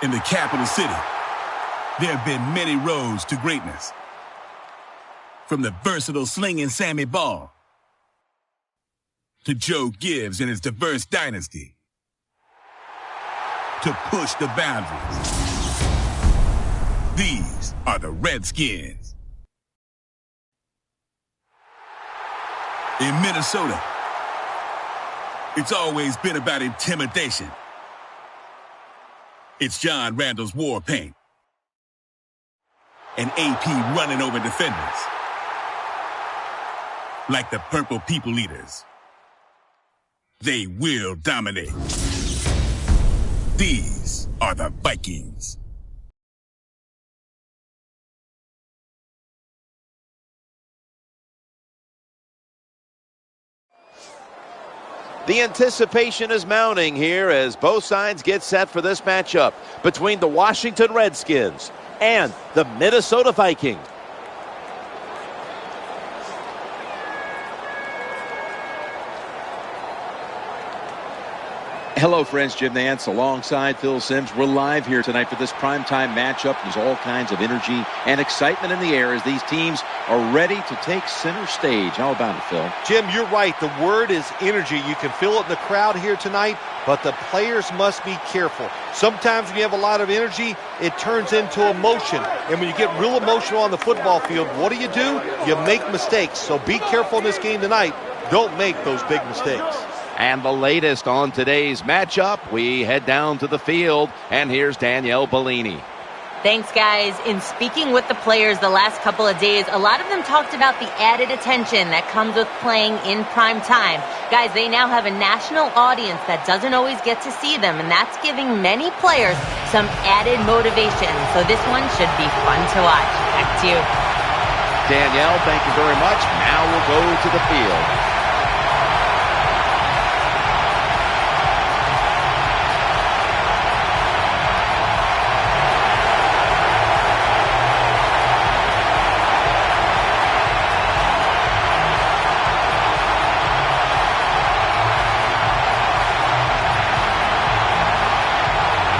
In the capital city, there have been many roads to greatness. From the versatile slinging Sammy Ball to Joe Gibbs and his diverse dynasty to push the boundaries. These are the Redskins. In Minnesota, it's always been about intimidation. It's John Randall's war paint and AP running over defenders like the Purple People Eaters. They will dominate. These are the Vikings. The anticipation is mounting here as both sides get set for this matchup between the Washington Redskins and the Minnesota Vikings. Hello, friends. Jim Nance alongside Phil Simms. We're live here tonight for this primetime matchup. There's all kinds of energy and excitement in the air as these teams are ready to take center stage. How about it, Phil? Jim, you're right. The word is energy. You can feel it in the crowd here tonight, but the players must be careful. Sometimes when you have a lot of energy, it turns into emotion. And when you get real emotional on the football field, what do? You make mistakes. So be careful in this game tonight. Don't make those big mistakes. And the latest on today's matchup, we head down to the field, and here's Danielle Bellini. Thanks, guys. In speaking with the players the last couple of days, a lot of them talked about the added attention that comes with playing in prime time. Guys, they now have a national audience that doesn't always get to see them, and that's giving many players some added motivation. So this one should be fun to watch. Back to you. Danielle, thank you very much. Now we'll go to the field.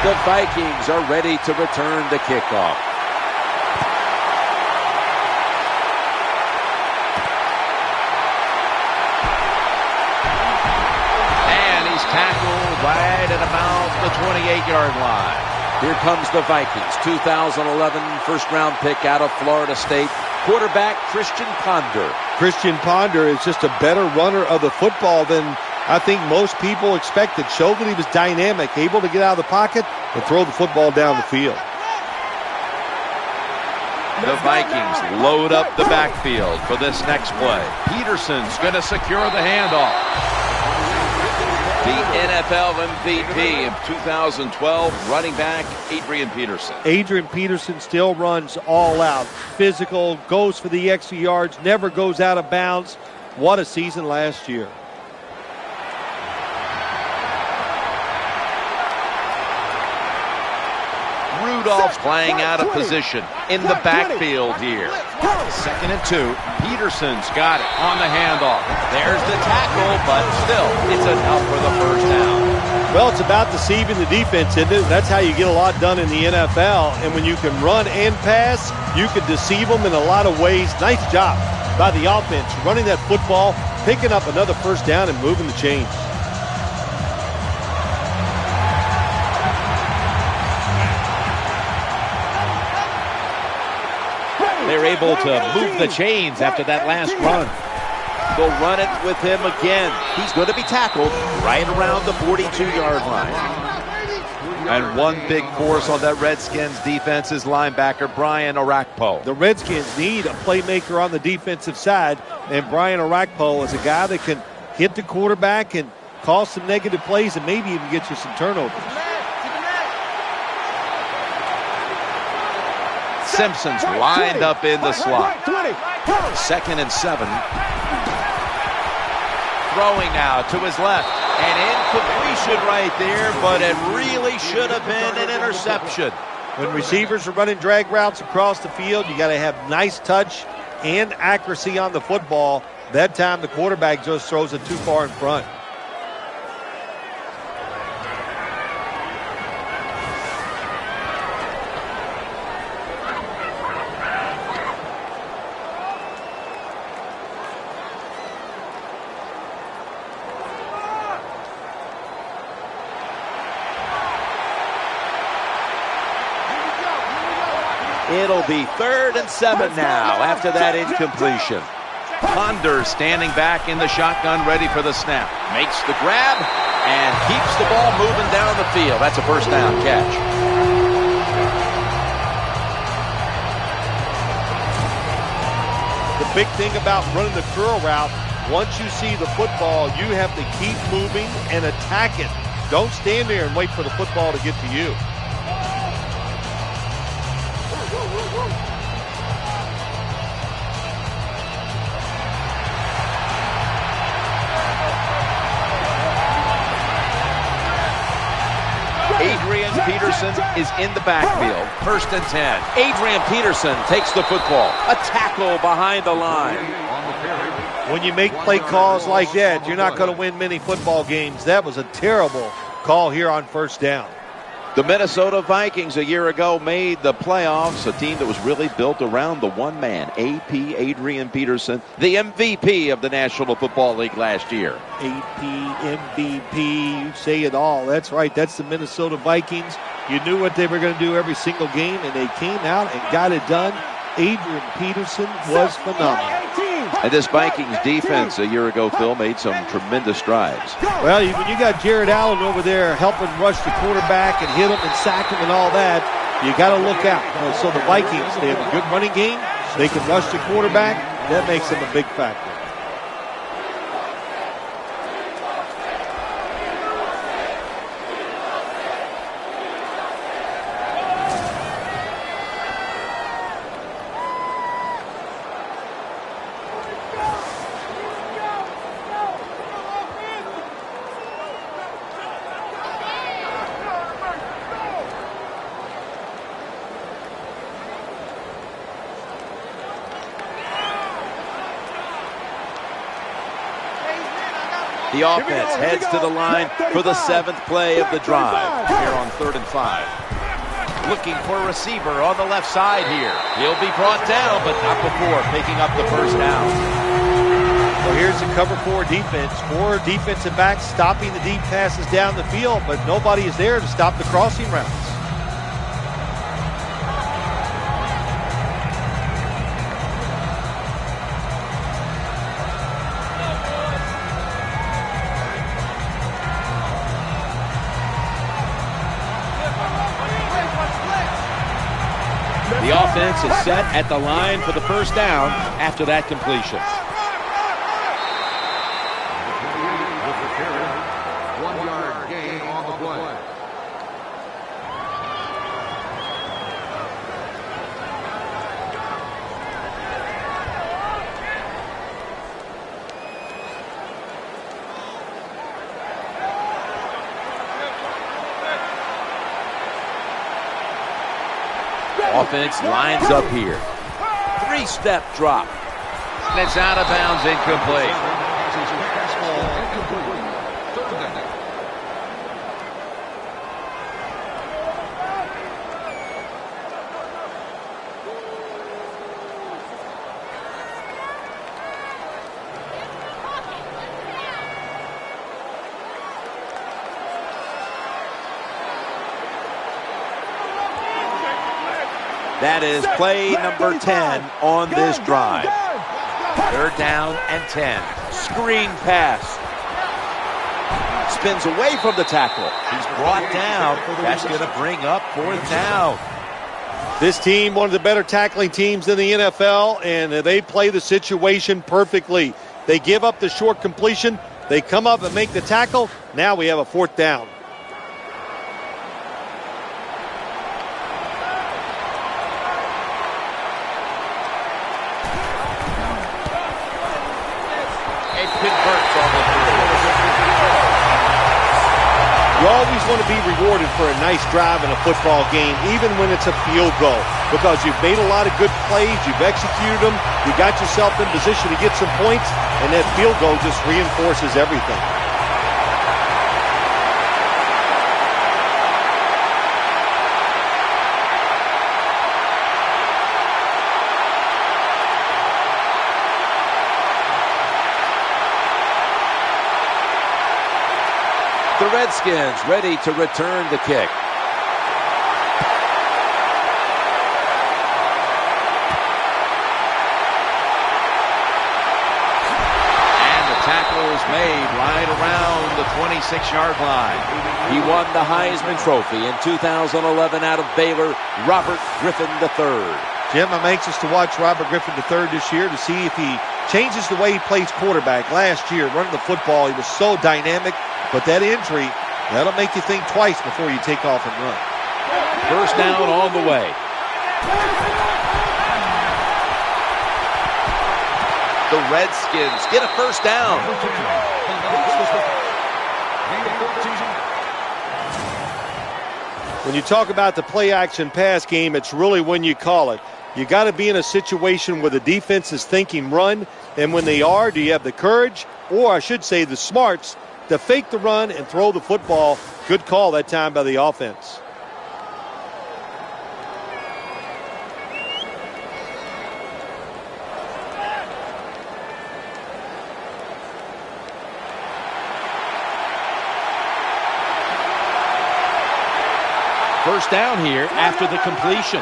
The Vikings are ready to return the kickoff. And he's tackled right at about the 28-yard line. Here comes the Vikings, 2011 first-round pick out of Florida State, quarterback Christian Ponder. Christian Ponder is just a better runner of the football than I think most people expected. Showed that he was dynamic, able to get out of the pocket and throw the football down the field. The Vikings load up the backfield for this next play. Peterson's going to secure the handoff. The NFL MVP of 2012, running back Adrian Peterson. Adrian Peterson still runs all out. Physical, goes for the extra yards, never goes out of bounds. What a season last year. Rudolph's playing out of position in the backfield here. 2nd and 2. Peterson's got it on the handoff. There's the tackle, but still, it's enough for the first down. Well, it's about deceiving the defense, isn't it? That's how you get a lot done in the NFL. And when you can run and pass, you can deceive them in a lot of ways. Nice job by the offense, running that football, picking up another first down and moving the chains. They're able to move the chains after that last run. They'll run it with him again. He's going to be tackled right around the 42-yard line. And one big force on that Redskins defense is linebacker Brian Orakpo. The Redskins need a playmaker on the defensive side, and Brian Orakpo is a guy that can hit the quarterback and cause some negative plays and maybe even get you some turnovers. Simpson's lined up in the slot. 2nd and 7. Throwing now to his left. An incompletion right there, but it really should have been an interception. When receivers are running drag routes across the field, you got to have nice touch and accuracy on the football. That time the quarterback just throws it too far in front. It'll be 3rd and 7 now after that incompletion. Ponder standing back in the shotgun, ready for the snap. Makes the grab and keeps the ball moving down the field. That's a first down catch. The big thing about running the curl route, once you see the football, you have to keep moving and attack it. Don't stand there and wait for the football to get to you. Adrian Peterson is in the backfield. 1st and 10. Adrian Peterson takes the football. A tackle behind the line. When you make play calls like that, you're not going to win many football games. That was a terrible call here on 1st down. The Minnesota Vikings a year ago made the playoffs, a team that was really built around the one man, AP Adrian Peterson, the MVP of the National Football League last year. AP, MVP, you say it all. That's right, that's the Minnesota Vikings. You knew what they were going to do every single game, and they came out and got it done. Adrian Peterson was phenomenal. And this Vikings defense a year ago, Phil, made some tremendous strides. Well, when you got Jared Allen over there helping rush the quarterback and hit him and sack him and all that, you got to look out. So the Vikings, they have a good running game. They can rush the quarterback. That makes them a big factor. The offense heads to the line for the 7th play of the drive here on 3rd and 5. Looking for a receiver on the left side here. He'll be brought down, but not before picking up the first down. Well, here's the cover 4 defense. 4 defensive backs stopping the deep passes down the field, but nobody is there to stop the crossing routes. The offense is set at the line for the first down after that completion. 1-yard gain on the play. Offense lines up here. 3-step drop. And it's out of bounds, incomplete. That is play number 10 on this drive. 3rd down and 10. Screen pass. Spins away from the tackle. He's brought down. That's going to bring up 4th down. This team, one of the better tackling teams in the NFL, and they play the situation perfectly. They give up the short completion. They come up and make the tackle. Now we have a 4th down. You always want to be rewarded for a nice drive in a football game, even when it's a field goal, because you've made a lot of good plays, you've executed them, you got yourself in position to get some points, and that field goal just reinforces everything. The Redskins ready to return the kick. tackles made right around the 26-yard line. He won the Heisman Trophy in 2011 out of Baylor, Robert Griffin III. Jim, I'm anxious to watch Robert Griffin III this year to see if he changes the way he plays quarterback. Last year, running the football, he was so dynamic, but that injury, that'll make you think twice before you take off and run. First down on the way. The Redskins get a first down. When you talk about the play-action pass game, it's really when you call it. You got to be in a situation where the defense is thinking run, and when they are, do you have the courage, or I should say the smarts, to fake the run and throw the football? Good call that time by the offense. First down here after the completion.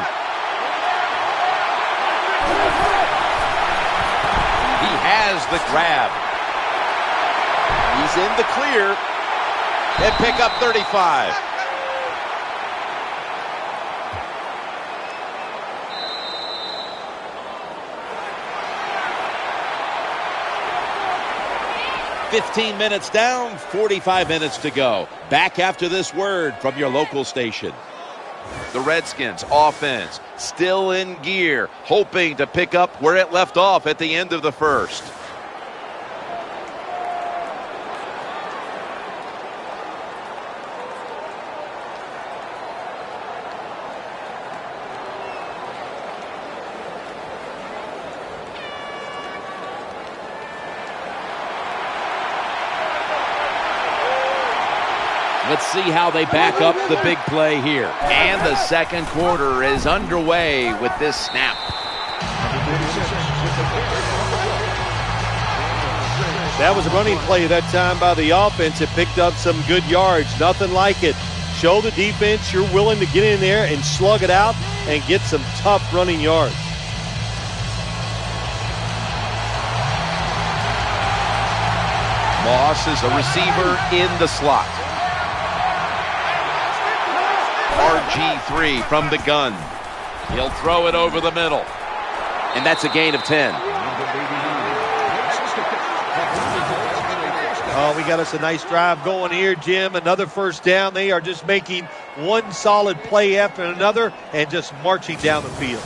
He has the grab. He's in the clear. And pick up 35. "15 minutes down, 45 minutes to go." Back after this word from your local station. The Redskins offense still in gear, hoping to pick up where it left off at the end of the first. Let's see how they back up the big play here. And the second quarter is underway with this snap. That was a running play that time by the offense. It picked up some good yards. Nothing like it. Show the defense you're willing to get in there and slug it out and get some tough running yards. Moss is a receiver in the slot. RG3 from the gun. He'll throw it over the middle. And that's a gain of 10. Oh, we got us a nice drive going here, Jim. Another first down. They are just making one solid play after another and just marching down the field.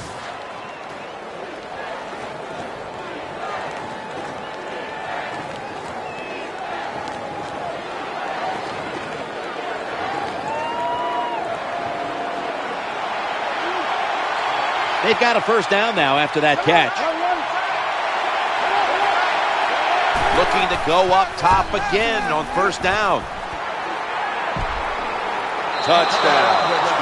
They've got a first down now after that catch. Looking to go up top again on first down. Touchdown.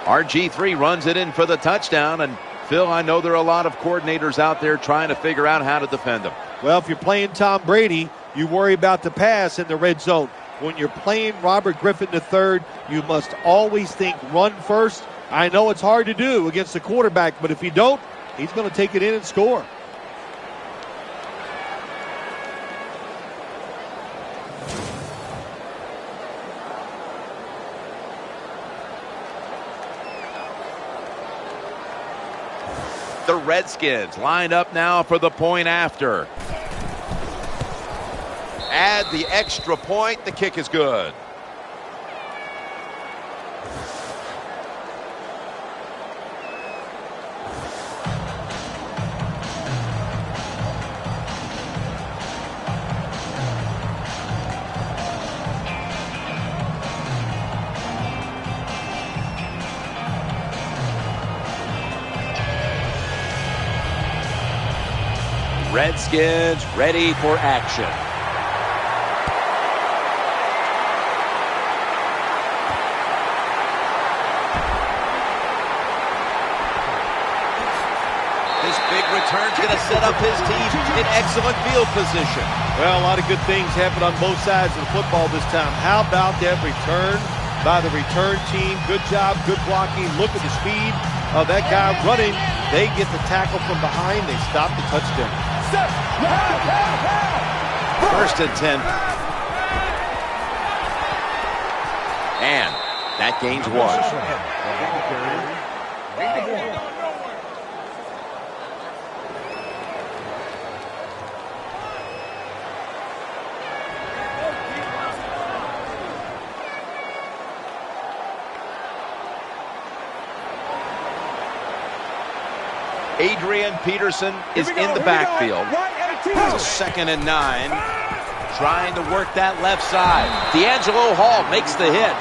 RG3 runs it in for the touchdown, and Phil, I know there are a lot of coordinators out there trying to figure out how to defend him. Well, if you're playing Tom Brady, you worry about the pass in the red zone. When you're playing Robert Griffin III, you must always think run first. I know it's hard to do against the quarterback, but if you don't, he's going to take it in and score. The Redskins lined up now for the point after. Add the extra point. The kick is good. Redskins ready for action. This big return's going to set up his team in excellent field position. Well, a lot of good things happened on both sides of the football this time. How about that return by the return team? Good job, good blocking. Look at the speed of that guy running. They get the tackle from behind. They stop the touchdown. First and 10. And that gains 1. Adrian Peterson is in the backfield. It's a 2nd and 9. Trying to work that left side. D'Angelo Hall makes the hit.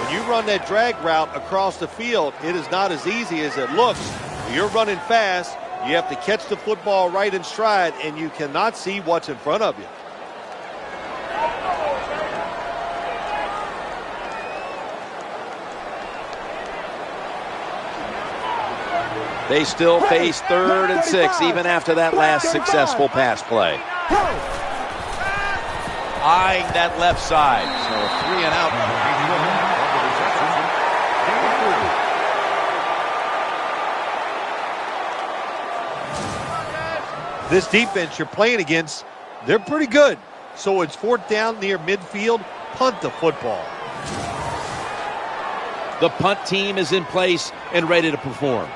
When you run that drag route across the field, it is not as easy as it looks. You're running fast. You have to catch the football right in stride, and you cannot see what's in front of you. They still face 3rd and 6, even after that last successful pass play. Eyeing that left side. So a 3 and out. This defense you're playing against, they're pretty good. So it's 4th down near midfield. Punt the football. The punt team is in place and ready to perform.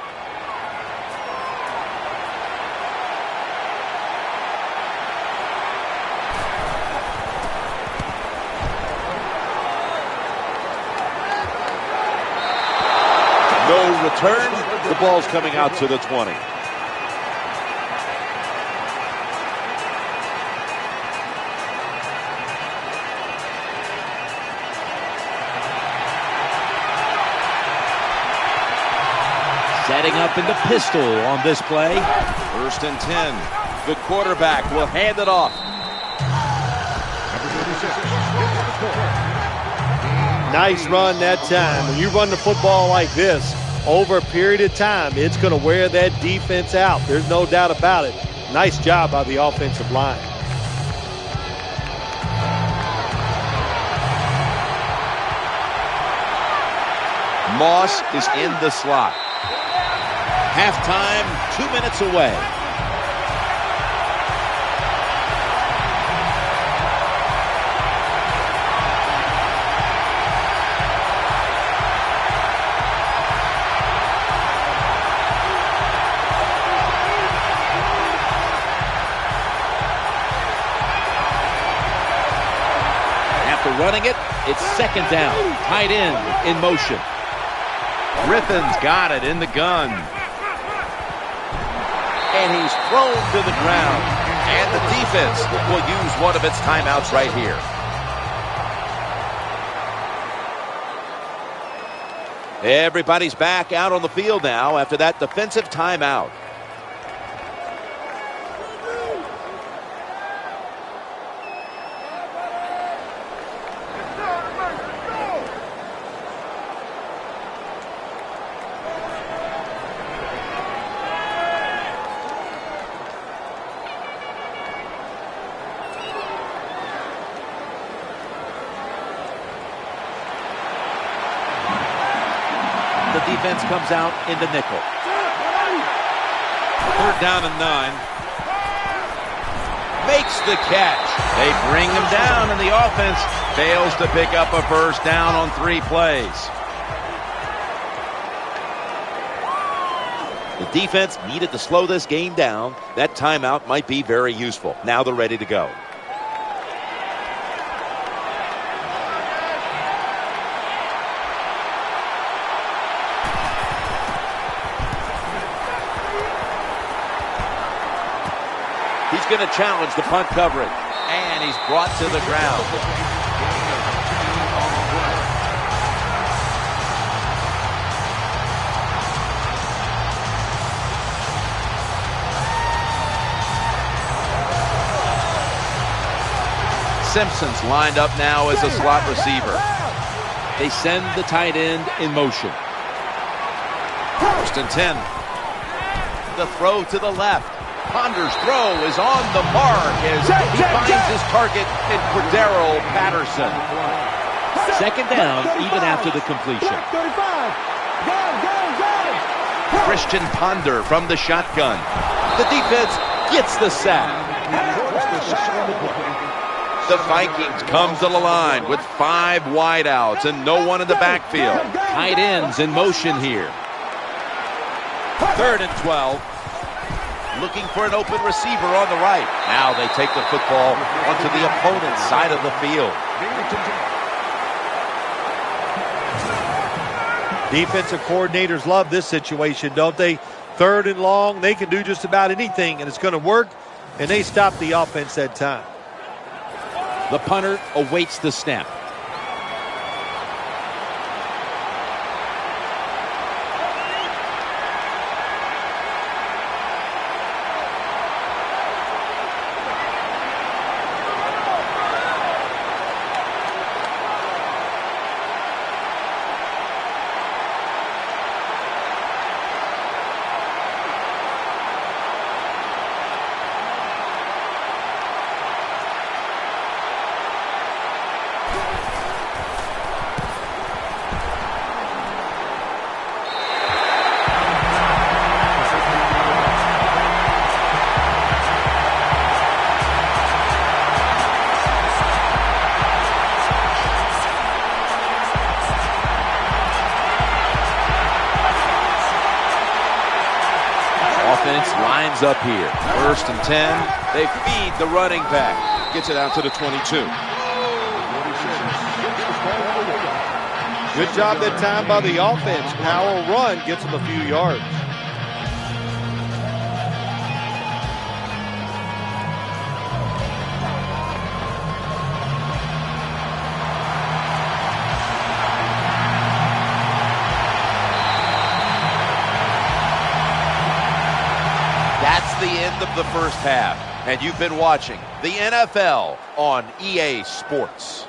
No return. The ball's coming out to the 20. Setting up in the pistol on this play. 1st and 10. The quarterback will hand it off. Nice run that time. When you run the football like this, over a period of time, it's going to wear that defense out. There's no doubt about it. Nice job by the offensive line. Moss is in the slot. Halftime, 2 minutes away. After running it, it's 2nd down. Tight end in motion. Griffin's got it in the gun. And he's thrown to the ground. And the defense will use one of its timeouts right here. Everybody's back out on the field now after that defensive timeout. The defense comes out in the nickel. 3rd down and 9. Makes the catch. They bring him down, and the offense fails to pick up a first down on 3 plays. The defense needed to slow this game down. That timeout might be very useful. Now they're ready to go. He's going to challenge the punt coverage, and he's brought to the ground. Simpson's lined up now as a slot receiver. They send the tight end in motion. 1st and 10. The throw to the left. Ponder's throw is on the mark as he finds his target in Cordero Patterson. 2nd down even after the completion. Christian Ponder from the shotgun. The defense gets the sack. The Vikings come to the line with 5 wideouts and no one in the backfield. Tight ends in motion here. 3rd and 12. Looking for an open receiver on the right. Now they take the football onto the opponent's side of the field. Defensive coordinators love this situation, don't they? 3rd and long, they can do just about anything, and it's going to work, and they stop the offense that time. The punter awaits the snap. Lines up here. 1st and 10. They feed the running back. Gets it out to the 22. Good job that time by the offense. Power run gets them a few yards. That's the end of the first half, and you've been watching the NFL on EA Sports.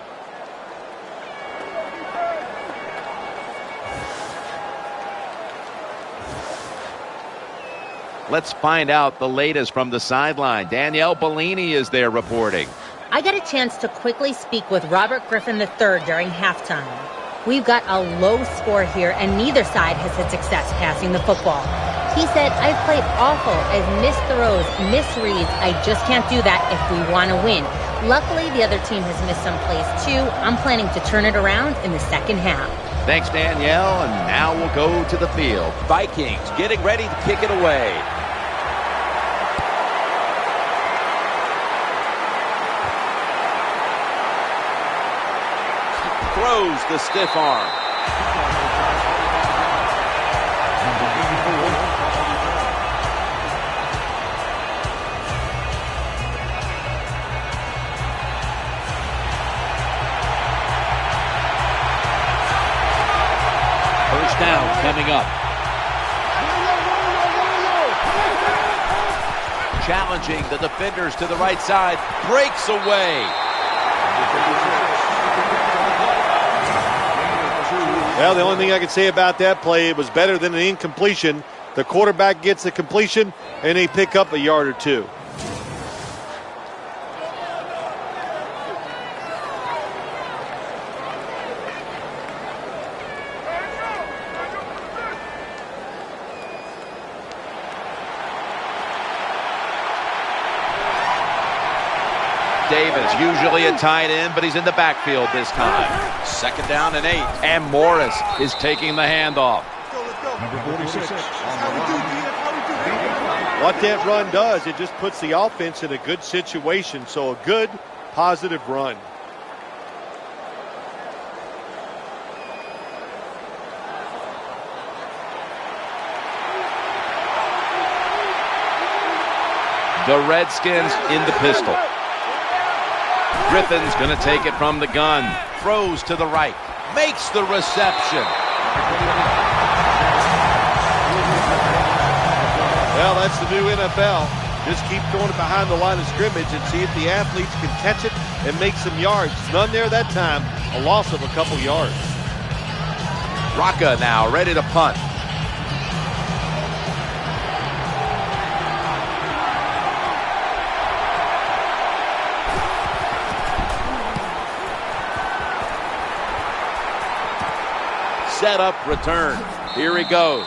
Let's find out the latest from the sideline. Danielle Bellini is there reporting. I got a chance to quickly speak with Robert Griffin III during halftime. We've got a low score here, and neither side has had success passing the football. He said, I've played awful. I've missed throws, misreads. I just can't do that if we want to win. Luckily, the other team has missed some plays, too. I'm planning to turn it around in the second half. Thanks, Danielle. And now we'll go to the field. Vikings getting ready to kick it away. Throws the stiff arm. First down coming up. Challenging the defenders to the right side. Breaks away. Well, the only thing I can say about that play, it was better than an incompletion. The quarterback gets the completion, and they pick up a yard or two. Davis, usually a tight end, but he's in the backfield this time. 2nd down and 8. And Morris is taking the handoff. What that run does, it just puts the offense in a good situation. So a good, positive run. The Redskins in the pistol. Griffin's going to take it from the gun. Throws to the right. Makes the reception. Well, that's the new NFL. Just keep throwing it behind the line of scrimmage and see if the athletes can catch it and make some yards. None there that time. A loss of a couple yards. Rocca now ready to punt. Set up, return. Here he goes.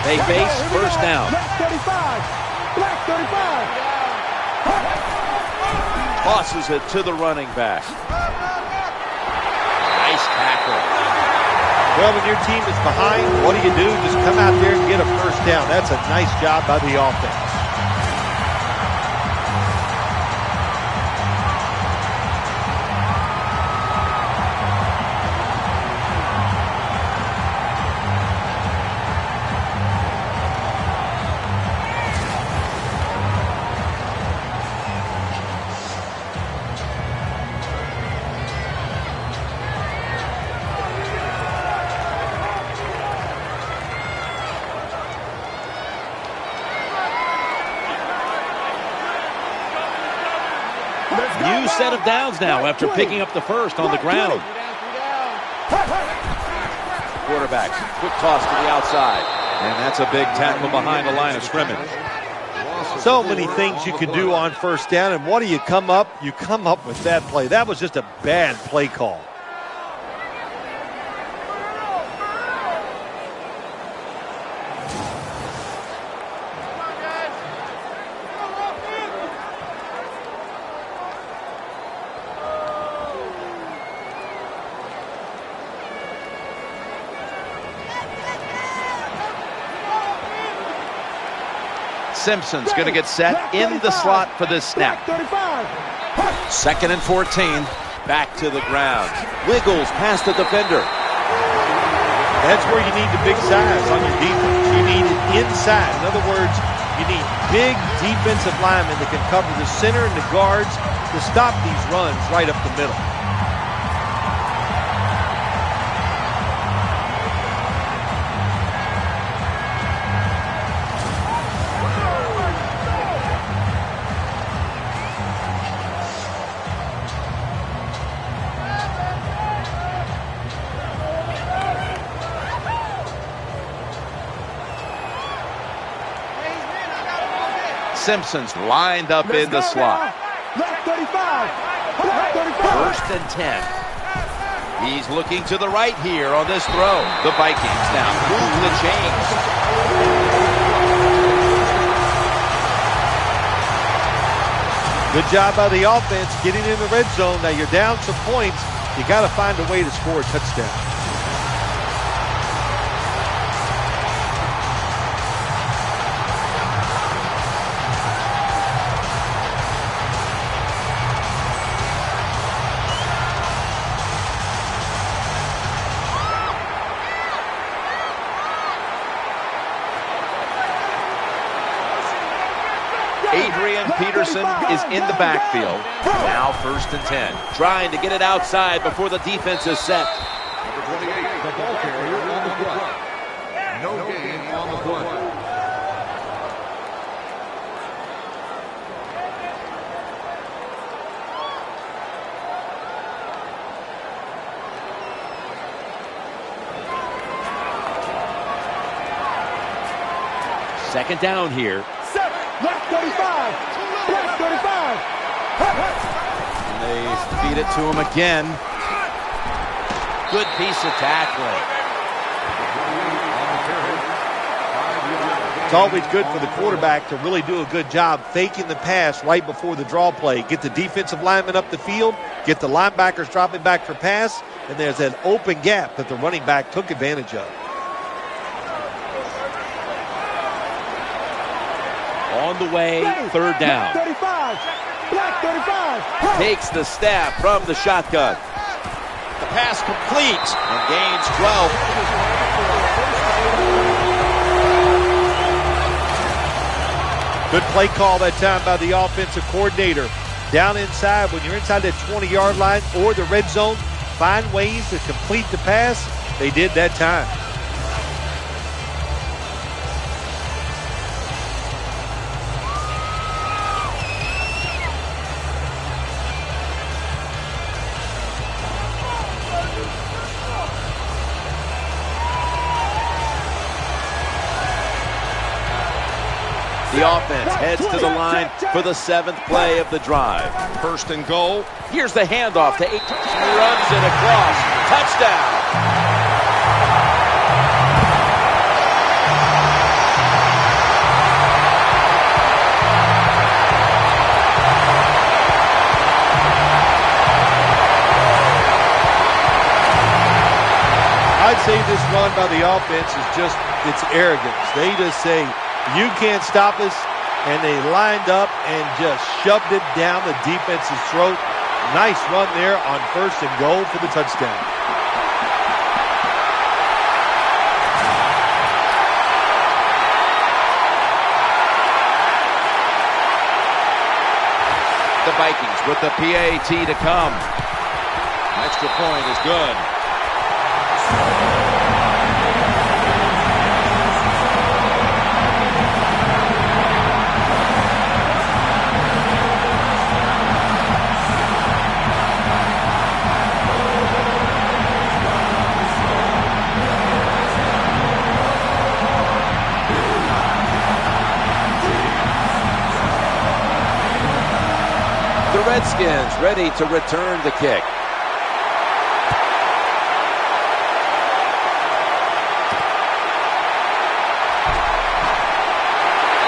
They face first down. Black 35. Black 35. Tosses it to the running back. Nice tackle. Well, when your team is behind, what do? Just come out there and get a first down. That's a nice job by the offense. New set of downs now after picking up the first on the ground. Quarterbacks, quick toss to the outside. And that's a big tackle behind the line of scrimmage. So many things you can do on first down, and what do you come up? You come up with that play. That was just a bad play call. Simpson's going to get set in the slot for this snap. 2nd and 14. Back to the ground. Wiggles past the defender. That's where you need the big size on your defense. You need it inside. In other words, you need big defensive linemen that can cover the center and the guards to stop these runs right up the middle. Simpson's lined up in the slot. Black 35. Black 1st and 10. He's looking to the right here on this throw. The Vikings now move the chains. Good job by the offense getting in the red zone. Now you're down some points. You got to find a way to score a touchdown. Peterson is in the backfield. Now 1st and 10. Trying to get it outside before the defense is set. Number 28, the ball carrier on the play. No gain on the play. Second down here. Black 35. Black 35. And they feed it to him again. Good piece of tackling. It's always good for the quarterback to really do a good job faking the pass right before the draw play. Get the defensive lineman up the field, get the linebackers dropping back for pass, and there's an open gap that the running back took advantage of. On the way, 3rd down. Black 35. Black 35. Takes the snap from the shotgun. The pass complete and gains 12. Good play call that time by the offensive coordinator. Down inside, when you're inside that 20-yard line or the red zone, find ways to complete the pass They did that time. The offense heads to the line for the 7th play of the drive. First and goal. Here's the handoff to 8. Runs it across. Touchdown. I'd say this run by the offense is just, it's arrogance. They just say, you can't stop us, and they lined up and just shoved it down the defense's throat. Nice run there on first and goal for the touchdown. The Vikings with the PAT to come. Extra point is good. The Redskins ready to return the kick.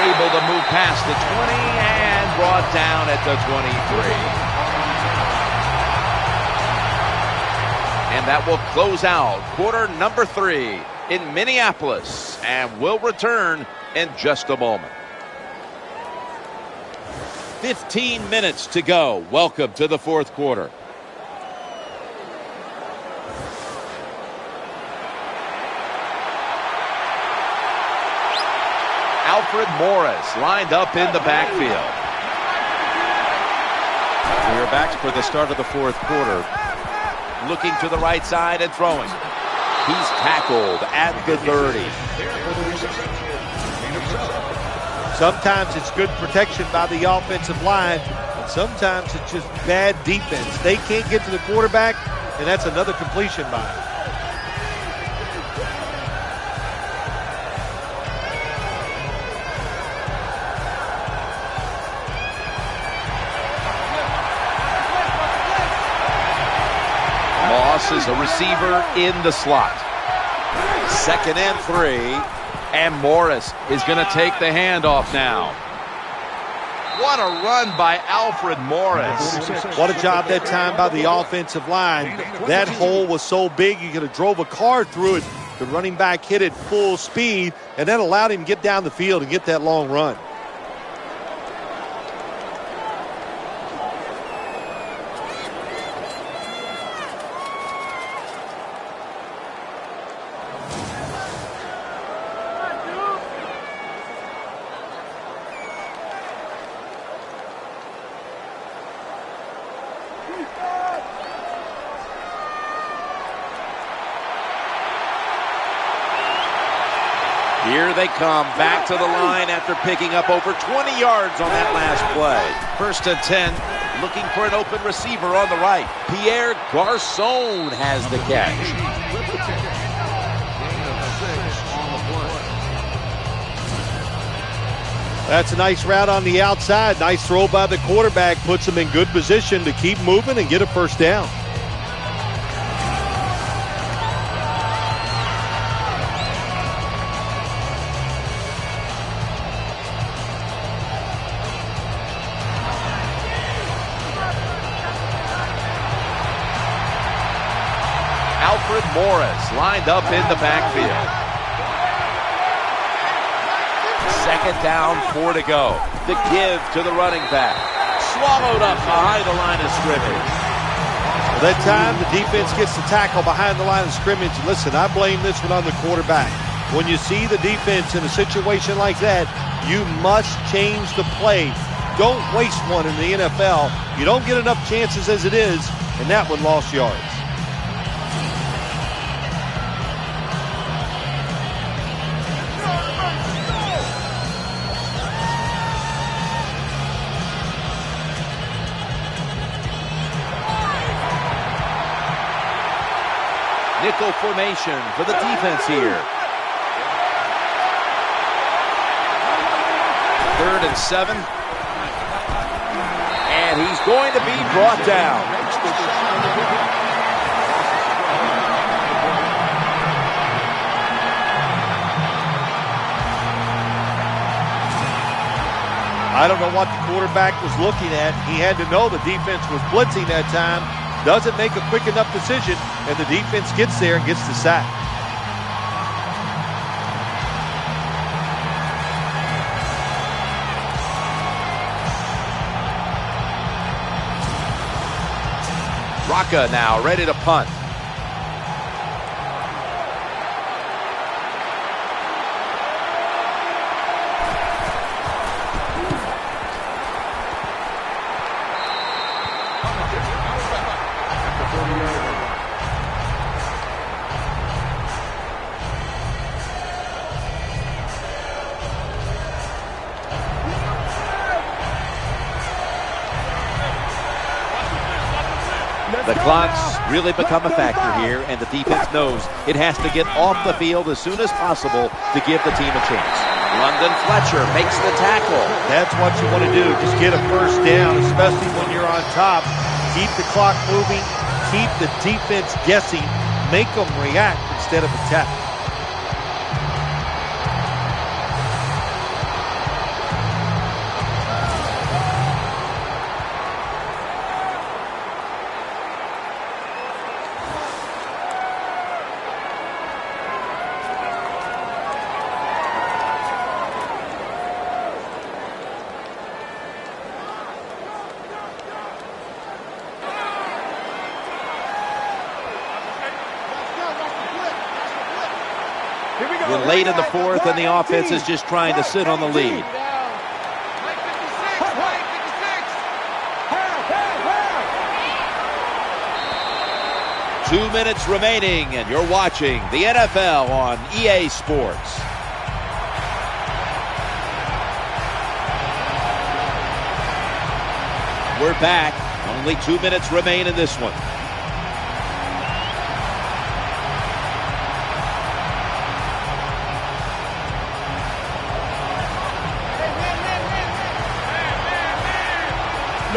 Able to move past the 20 and brought down at the 23. And that will close out quarter number 3 in Minneapolis, and we'll return in just a moment. 15 minutes to go. Welcome to the 4th quarter. Alfred Morris lined up in the backfield. We are back for the start of the 4th quarter. Looking to the right side and throwing. He's tackled at the 30. Sometimes it's good protection by the offensive line, and sometimes it's just bad defense. They can't get to the quarterback, and that's another completion by him. Moss is a receiver in the slot. 2nd and 3. And Morris is going to take the handoff now. What a run by Alfred Morris. What a job that time by the offensive line. That hole was so big you could have drove a car through it. The running back hit it full speed, and that allowed him to get down the field and get that long run. Here they come back to the line after picking up over 20 yards on that last play. 1st and 10, looking for an open receiver on the right. Pierre Garçon has the catch. That's a nice route on the outside. Nice throw by the quarterback. Puts him in good position to keep moving and get a first down. Alfred Morris lined up in the backfield. 2nd down, 4 to go. The give to the running back. Swallowed up behind the line of scrimmage. Well, that time the defense gets the tackle behind the line of scrimmage. Listen, I blame this one on the quarterback. When you see the defense in a situation like that, you must change the play. Don't waste one in the NFL. You don't get enough chances as it is, and that one lost yards. Nickel formation for the defense here. 3rd and 7. And he's going to be brought down. I don't know what the quarterback was looking at. He had to know the defense was blitzing that time. Doesn't make a quick enough decision, and the defense gets there and gets the sack. Rocca now ready to punt. The clock's really become a factor here, and the defense knows it has to get off the field as soon as possible to give the team a chance. London Fletcher makes the tackle. That's what you want to do. Just get a first down, especially when you're on top. Keep the clock moving. Keep the defense guessing. Make them react instead of attack. We're late in the 4th, and the offense is just trying to sit on the lead. Two minutes remaining, and you're watching the NFL on EA Sports. We're back. Only 2 minutes remain in this one.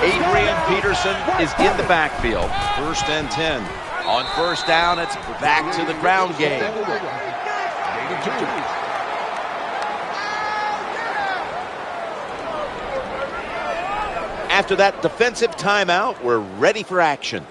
Adrian Peterson is in the backfield. 1st and 10. On first down, it's back to the ground game. After that defensive timeout, we're ready for action.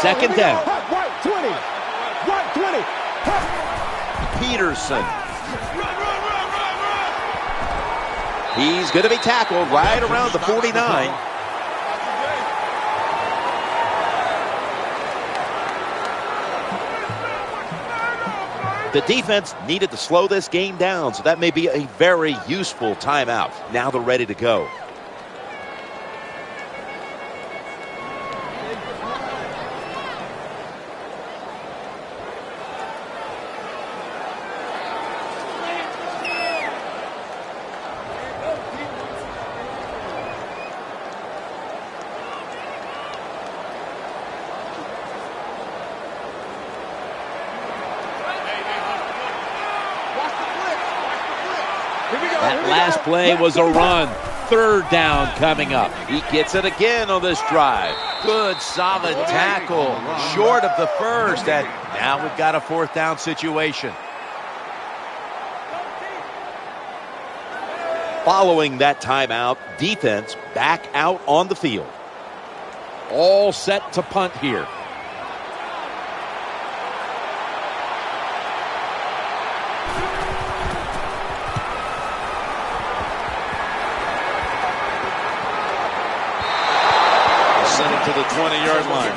Second down. Right 20. Right 20. Peterson. He's going to be tackled right around the 49. The defense needed to slow this game down, so that may be a very useful timeout. Now they're ready to go. That last play was a run. 3rd down coming up. He gets it again on this drive. Good, solid tackle. Short of the first, and now we've got a 4th down situation. Following that timeout, defense back out on the field. All set to punt here. To the 20-yard line.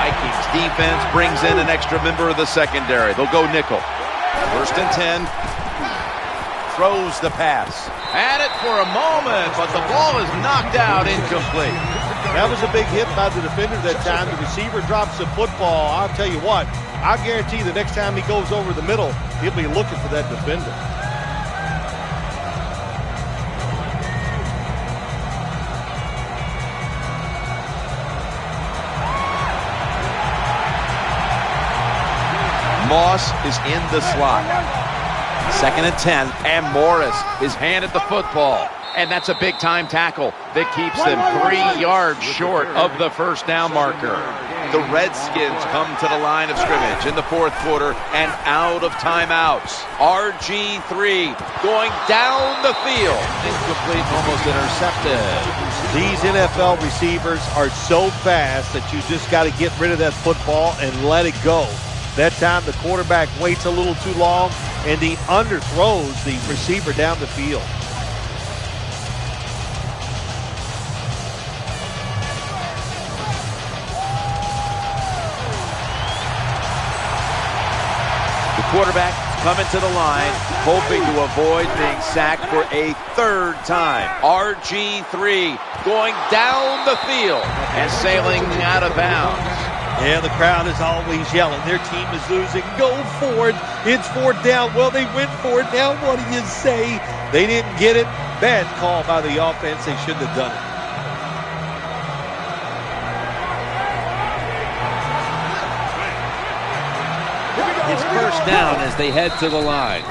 Vikings defense brings in an extra member of the secondary. They'll go nickel. 1st and 10. Throws the pass. Had it for a moment, but the ball is knocked out, incomplete. That was a big hit by the defender that time. The receiver drops the football. I'll tell you what, I guarantee the next time he goes over the middle, he'll be looking for that defender. Moss is in the slot. 2nd and 10, and Morris is handed the football. And that's a big-time tackle that keeps them 3 yards short of the first down marker. The Redskins come to the line of scrimmage in the 4th quarter and out of timeouts. RG3 going down the field. Incomplete, almost intercepted. These NFL receivers are so fast that you just got to get rid of that football and let it go. That time the quarterback waits a little too long and he underthrows the receiver down the field. The quarterback coming to the line, hoping to avoid being sacked for a 3rd time. RG3 going down the field and sailing out of bounds. Yeah, the crowd is always yelling. Their team is losing. Go for it. It's 4th down. Well, they went for it. Now what do you say? They didn't get it. Bad call by the offense. They shouldn't have done it. It's 1st down as they head to the line.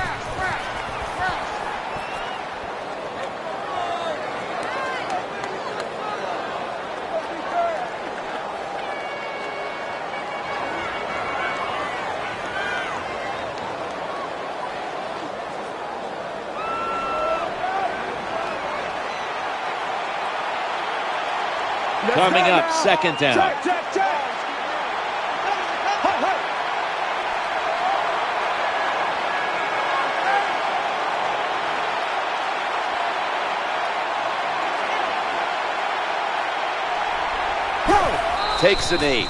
Coming up, 2nd down. Takes a knee.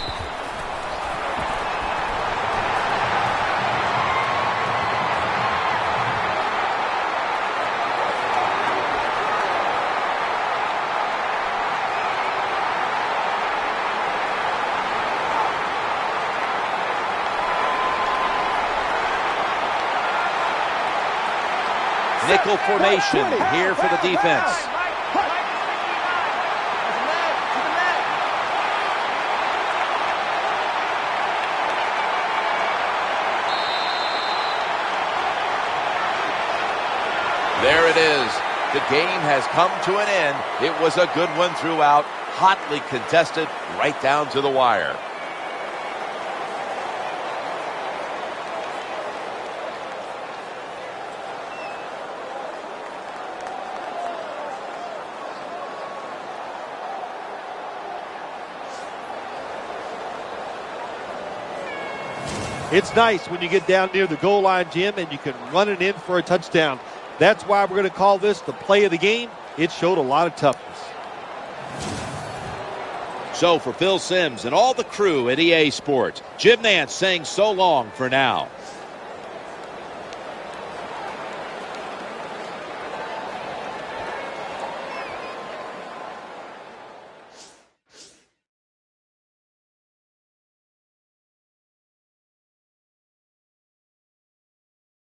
Nickel formation here for the defense. There it is. The game has come to an end. It was a good one throughout, hotly contested right down to the wire. It's nice when you get down near the goal line, Jim, and you can run it in for a touchdown. That's why we're going to call this the play of the game. It showed a lot of toughness. So for Phil Simms and all the crew at EA Sports, Jim Nantz saying so long for now.